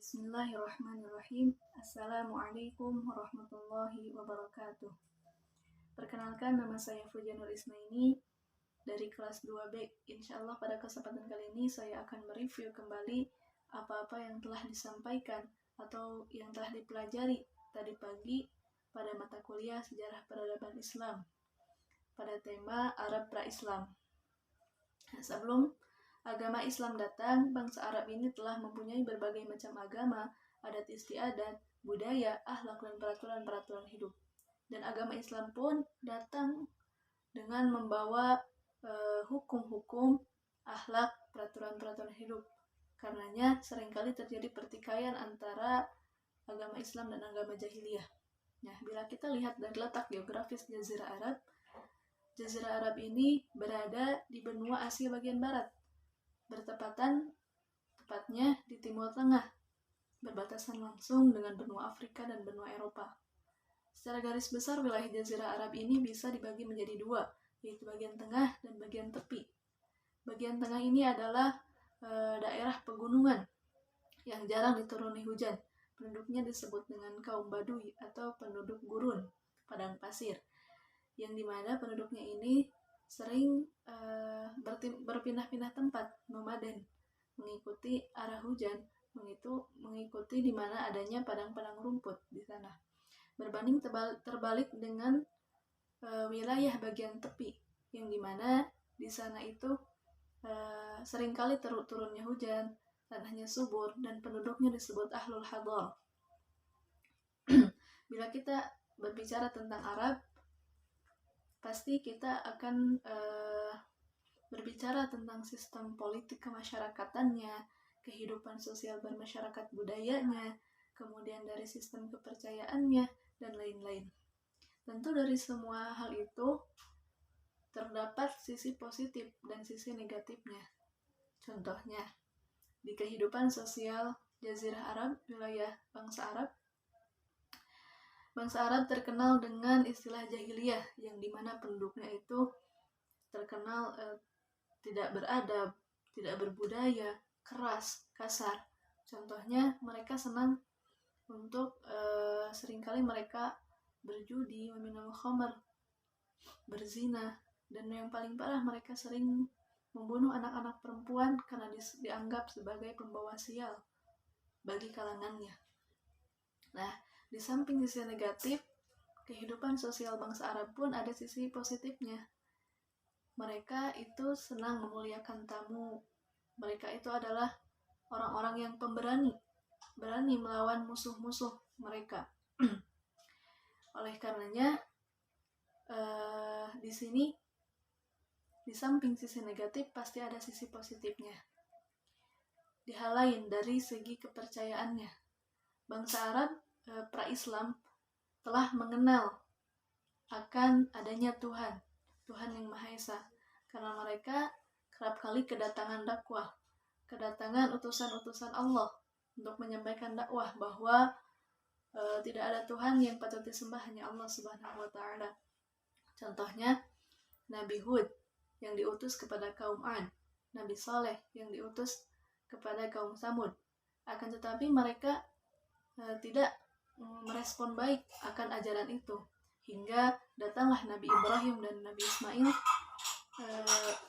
Bismillahirrahmanirrahim. Assalamualaikum warahmatullahi wabarakatuh. Perkenalkan, nama saya Fujanur Ismaini dari kelas 2B. Insyaallah pada kesempatan kali ini saya akan mereview kembali apa-apa yang telah disampaikan atau yang telah dipelajari tadi pagi pada mata kuliah Sejarah Peradaban Islam pada tema Arab Pra-Islam. Sebelum agama Islam datang, bangsa Arab ini telah mempunyai berbagai macam agama, adat istiadat, budaya, akhlak, dan peraturan-peraturan hidup. Dan agama Islam pun datang dengan membawa hukum-hukum, akhlak, peraturan-peraturan hidup. Karenanya seringkali terjadi pertikaian antara agama Islam dan agama jahiliyah. Nah, bila kita lihat dari letak geografis Jazirah Arab ini berada di benua Asia bagian barat, tepatnya di Timur Tengah, berbatasan langsung dengan benua Afrika dan benua Eropa. Secara garis besar, wilayah Jazirah Arab ini bisa dibagi menjadi dua, yaitu bagian tengah dan bagian tepi. Bagian tengah ini adalah daerah pegunungan yang jarang dituruni hujan. Penduduknya disebut dengan kaum Badui atau penduduk gurun, padang pasir, yang dimana penduduknya ini sering berpindah-pindah tempat, nomaden, mengikuti arah hujan, mengikuti di mana adanya padang-padang rumput di sana. Berbanding terbalik dengan wilayah bagian tepi, yang dimana di sana itu seringkali turunnya hujan, tanahnya subur, dan penduduknya disebut Ahlul Hadar. Bila kita berbicara tentang Arab, pasti kita akan berbicara tentang sistem politik kemasyarakatannya, kehidupan sosial bermasyarakat budayanya, kemudian dari sistem kepercayaannya, dan lain-lain. Tentu dari semua hal itu terdapat sisi positif dan sisi negatifnya. Contohnya, di kehidupan sosial Jazirah Arab, wilayah bangsa Arab terkenal dengan istilah jahiliyah, yang dimana penduduknya itu terkenal tidak beradab, tidak berbudaya, keras, kasar. Contohnya, mereka senang untuk seringkali mereka berjudi, meminum khamr, berzina, dan yang paling parah, mereka sering membunuh anak-anak perempuan karena dianggap sebagai pembawa sial bagi kalangannya. Nah, di samping sisi negatif, kehidupan sosial bangsa Arab pun ada sisi positifnya. Mereka itu senang memuliakan tamu. Mereka itu adalah orang-orang yang pemberani, berani melawan musuh-musuh mereka. Oleh karenanya, di sini, di samping sisi negatif, pasti ada sisi positifnya. Di hal lain, dari segi kepercayaannya, bangsa Arab pra-Islam telah mengenal akan adanya Tuhan yang Maha Esa, karena mereka kerap kali kedatangan dakwah, kedatangan utusan-utusan Allah untuk menyampaikan dakwah bahwa tidak ada Tuhan yang patut disembah, hanya Allah Subhanahu wa Ta'ala. Contohnya, Nabi Hud yang diutus kepada kaum Ad, Nabi Saleh yang diutus kepada kaum Samud. Akan tetapi mereka tidak merespon baik akan ajaran itu, hingga datanglah Nabi Ibrahim dan Nabi Ismail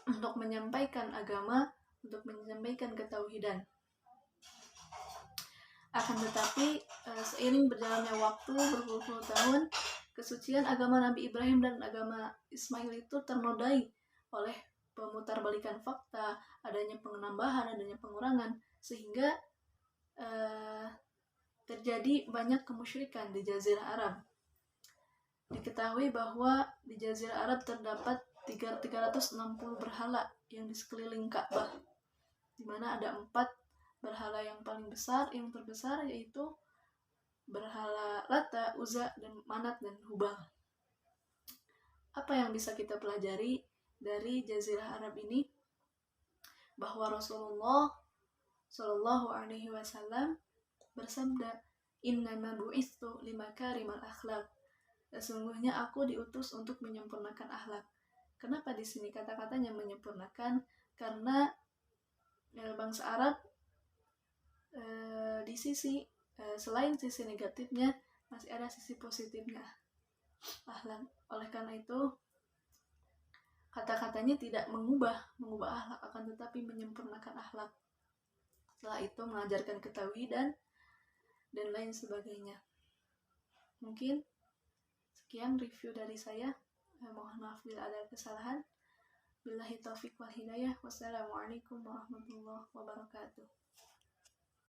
untuk menyampaikan agama, untuk menyampaikan ketauhidan. Akan tetapi seiring berjalannya waktu berpuluh-puluh tahun, kesucian agama Nabi Ibrahim dan agama Ismail itu ternodai oleh pemutarbalikan fakta, adanya penambahan, adanya pengurangan, sehingga terjadi banyak kemusyrikan di Jazirah Arab. Diketahui bahwa di Jazirah Arab terdapat 360 berhala yang di sekeliling Ka'bah, di mana ada 4 berhala yang paling besar, yang terbesar yaitu berhala Lata, Uzza, dan Manat, dan Hubal. Apa yang bisa kita pelajari dari Jazirah Arab ini? Bahwa Rasulullah Shallallahu Alaihi Wasallam bersabda, "Innama bu'istu limakarimal akhlaq." Sesungguhnya aku diutus untuk menyempurnakan akhlak. Kenapa di sini kata-katanya menyempurnakan? Karena bangsa Arab di sisi selain sisi negatifnya masih ada sisi positifnya akhlak. Oleh karena itu kata-katanya tidak mengubah akhlak, akan tetapi menyempurnakan akhlak. Setelah itu mengajarkan ketauhidan dan lain sebagainya. Mungkin sekian review dari saya. Mohon maaf bila ada kesalahan. Billahi taufiq wal hidayah. Wassalamualaikum warahmatullahi wabarakatuh.